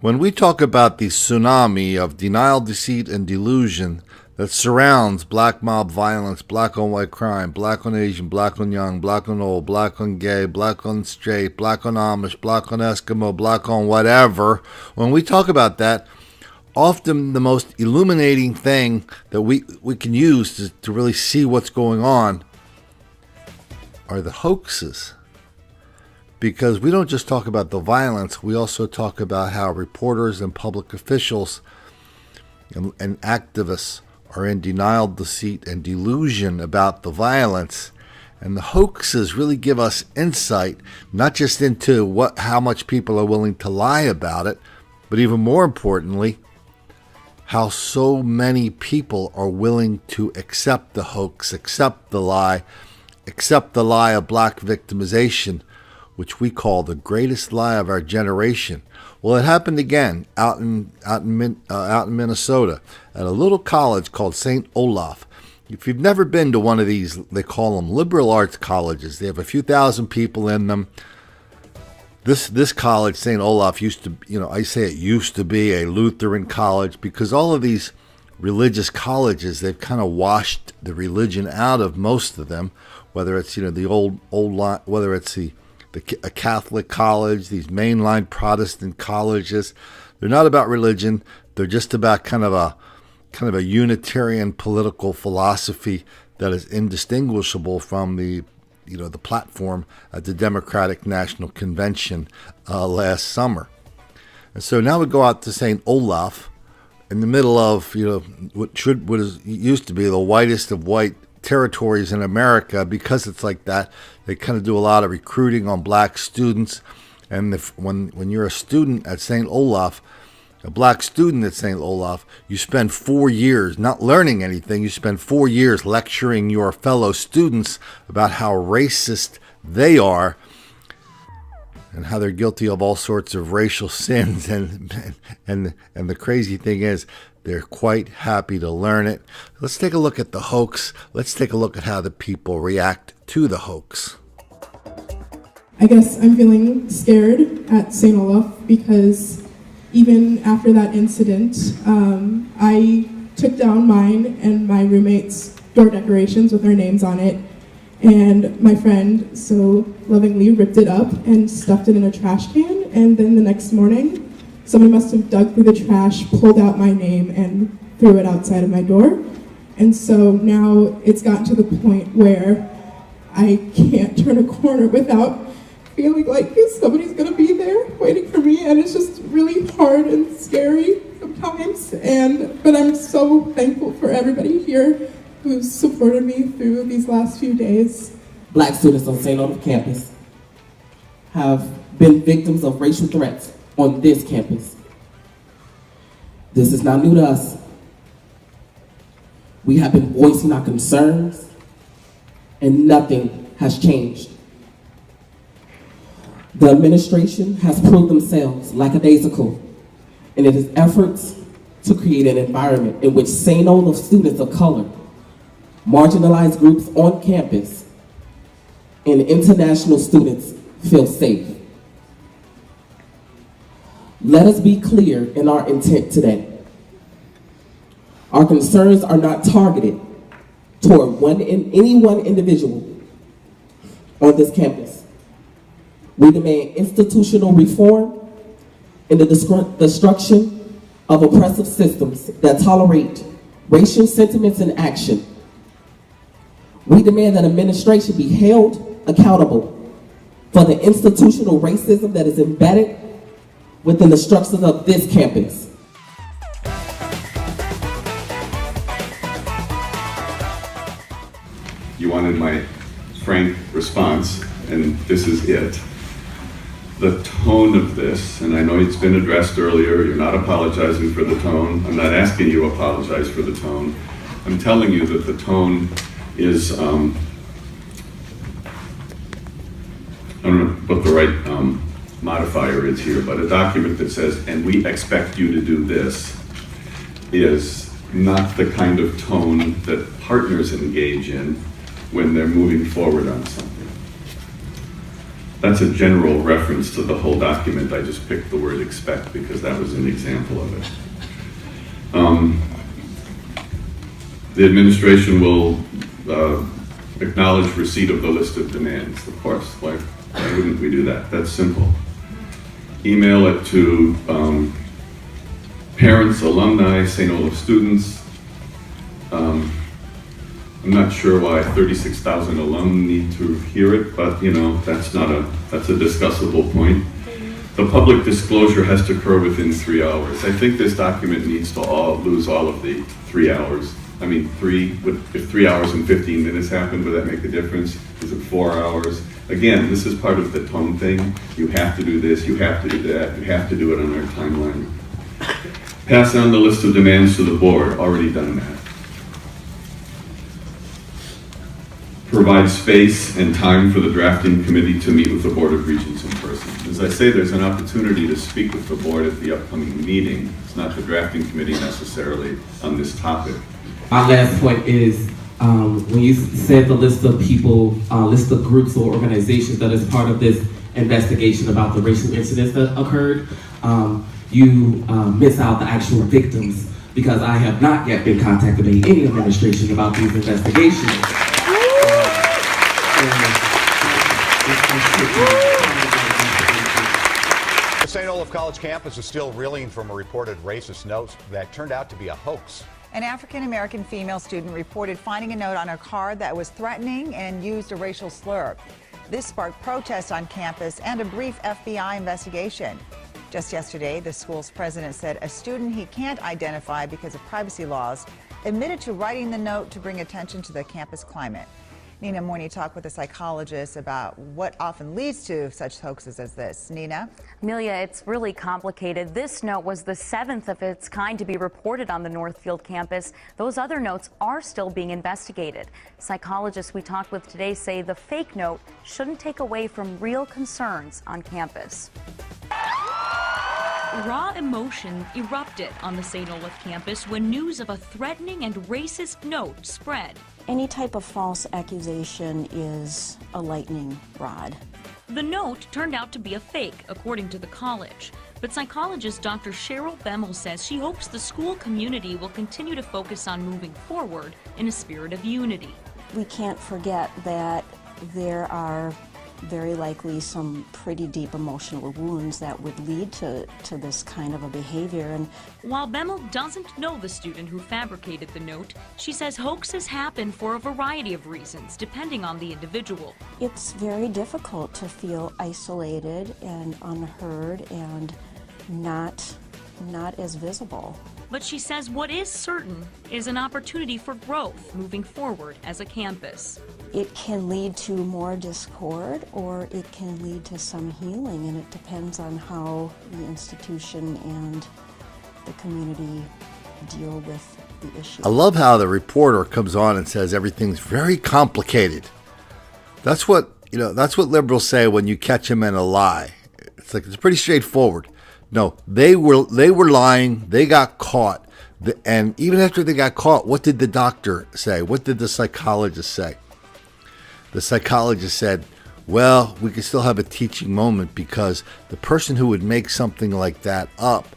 When we talk about the tsunami of denial, deceit, and delusion that surrounds black mob violence, black on white crime, black on Asian, black on young, black on old, black on gay, black on straight, black on Amish, black on Eskimo, black on whatever, when we talk about that, often the most illuminating thing that we can use to really see what's going on are the hoaxes. Because we don't just talk about the violence, we also talk about how reporters and public officials and activists are in denial, deceit, and delusion about the violence. And the hoaxes really give us insight, not just into how much people are willing to lie about it, but even more importantly, how so many people are willing to accept the hoax, accept the lie of black victimization, which we call the greatest lie of our generation. Well, it happened again out in Minnesota at a little college called St Olaf. If you've never been to one of these, they call them liberal arts colleges. They have a few thousand people in them. This college, St Olaf, used to, I say it used to be a Lutheran college, because all of these religious colleges, they've kind of washed the religion out of most of them, whether it's, the old line, whether it's a Catholic college, these mainline Protestant colleges. They're not about religion. They're just about kind of a Unitarian political philosophy that is indistinguishable from the platform at the Democratic National Convention last summer. And so now we go out to St. Olaf in the middle of what used to be the whitest of white territories in America. Because it's like that, they kind of do a lot of recruiting on black students. And when you're a student at St. Olaf, a black student at St. Olaf, you spend 4 years not learning anything. You spend 4 years lecturing your fellow students about how racist they are and how they're guilty of all sorts of racial sins. And the crazy thing is, they're quite happy to learn it. Let's take a look at the hoax. Let's take a look at how the people react to the hoax. I guess I'm feeling scared at St. Olaf because even after that incident, I took down mine and my roommate's door decorations with our names on it, and my friend so lovingly ripped it up and stuffed it in a trash can, and then the next morning, somebody must have dug through the trash, pulled out my name, and threw it outside of my door. And so now it's gotten to the point where I can't turn a corner without feeling like somebody's going to be there waiting for me, and it's just really hard and scary sometimes. But I'm so thankful for everybody here who's supported me through these last few days. Black students on St. Olaf campus have been victims of racial threats on this campus. This is not new to us. We have been voicing our concerns, and nothing has changed. The administration has proved themselves lackadaisical in its efforts to create an environment in which St. Olaf students of color, marginalized groups on campus, and international students feel safe. Let us be clear in our intent today. Our concerns are not targeted toward any one individual on this campus. We demand institutional reform and the destruction of oppressive systems that tolerate racial sentiments and action. We demand that administration be held accountable for the institutional racism that is embedded within the structures of this campus. You wanted my frank response, and this is it. The tone of this, and I know it's been addressed earlier, you're not apologizing for the tone. I'm not asking you to apologize for the tone. I'm telling you that the tone is, I don't know what the right modifier is here, but a document that says, and we expect you to do this, is not the kind of tone that partners engage in when they're moving forward on something. That's a general reference to the whole document. I just picked the word expect because that was an example of it. The administration will acknowledge receipt of the list of demands. Of course, why wouldn't we do that? That's simple. Email it to parents, alumni, St. Olaf students. I'm not sure why 36,000 alum need to hear it, but that's a discussable point. The public disclosure has to occur within 3 hours. I think this document needs to lose all of the 3 hours. I mean, if 3 hours and 15 minutes happen, would that make a difference? Is it 4 hours? Again, this is part of the tone thing. You have to do this, you have to do that, you have to do it on our timeline. Pass on the list of demands to the board, already done that. Provide space and time for the drafting committee to meet with the Board of Regents in person. As I say, there's an opportunity to speak with the board at the upcoming meeting. It's not the drafting committee necessarily on this topic. My last point is, when you said the list of people, list of groups or organizations that is part of this investigation about the racial incidents that occurred, you miss out the actual victims, because I have not yet been contacted by any administration about these investigations. The St. Olaf College campus is still reeling from a reported racist note that turned out to be a hoax. An African-American female student reported finding a note on her card that was threatening and used a racial slur. This sparked protests on campus and a brief FBI investigation. Just yesterday, the school's president said a student he can't identify because of privacy laws admitted to writing the note to bring attention to the campus climate. Nina Mooney talked with a psychologist about what often leads to such hoaxes as this. Nina? Amelia, it's really complicated. This note was the 7th of its kind to be reported on the Northfield campus. Those other notes are still being investigated. Psychologists we talked with today say the fake note shouldn't take away from real concerns on campus. Raw emotion erupted on the St. Olaf campus when news of a threatening and racist note spread. Any type of false accusation is a lightning rod. The note turned out to be a fake, according to the college. But psychologist Dr. Cheryl Bemmel says she hopes the school community will continue to focus on moving forward in a spirit of unity. We can't forget that there are very likely some pretty deep emotional wounds that would lead to this kind of a behavior. And while Bemmel doesn't know the student who fabricated the note, she says hoaxes happen for a variety of reasons, depending on the individual. It's very difficult to feel isolated and unheard and not as visible. But she says what is certain is an opportunity for growth moving forward as a campus. It can lead to more discord or it can lead to some healing, and it depends on how the institution and the community deal with the issue. I love how the reporter comes on and says everything's very complicated. That's what liberals say when you catch them in a lie. It's pretty straightforward. No, they were lying. They got caught. And even after they got caught, what did the doctor say? What did the psychologist say? The psychologist said, well, we can still have a teaching moment because the person who would make something like that up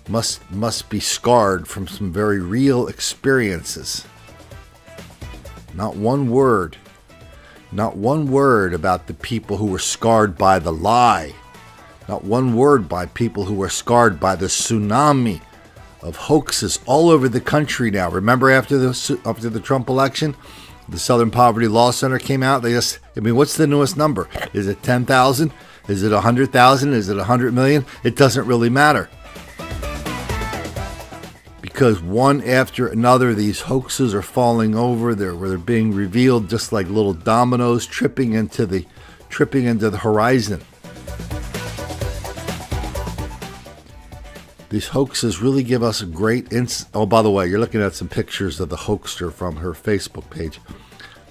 must be scarred from some very real experiences. Not one word about the people who were scarred by the lie. Not one word by people who were scarred by the tsunami of hoaxes all over the country now. Remember after the Trump election, the Southern Poverty Law Center came out. What's the newest number? Is it 10,000? Is it 100,000? Is it 100 million? It doesn't really matter. Because one after another, these hoaxes are falling over. They're being revealed just like little dominoes tripping into the horizon. These hoaxes really give us a great insight. Oh, by the way, you're looking at some pictures of the hoaxer from her Facebook page.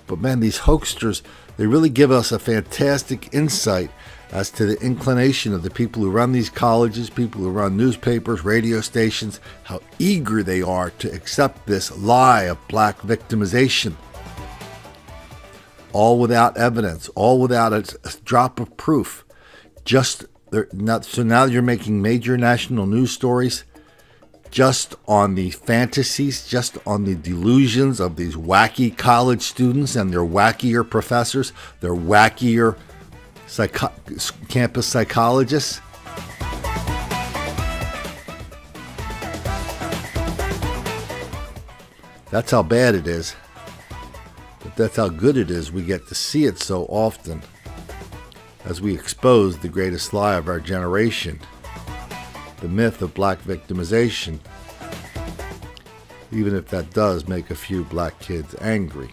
But man, these hoaxsters, they really give us a fantastic insight as to the inclination of the people who run these colleges, people who run newspapers, radio stations, how eager they are to accept this lie of black victimization. all without evidence, all without a drop of proof. So now you're making major national news stories just on the fantasies, just on the delusions of these wacky college students and their wackier professors, their wackier campus psychologists. That's how bad it is. But that's how good it is. We get to see it so often as we expose the greatest lie of our generation, the myth of black victimization, even if that does make a few black kids angry.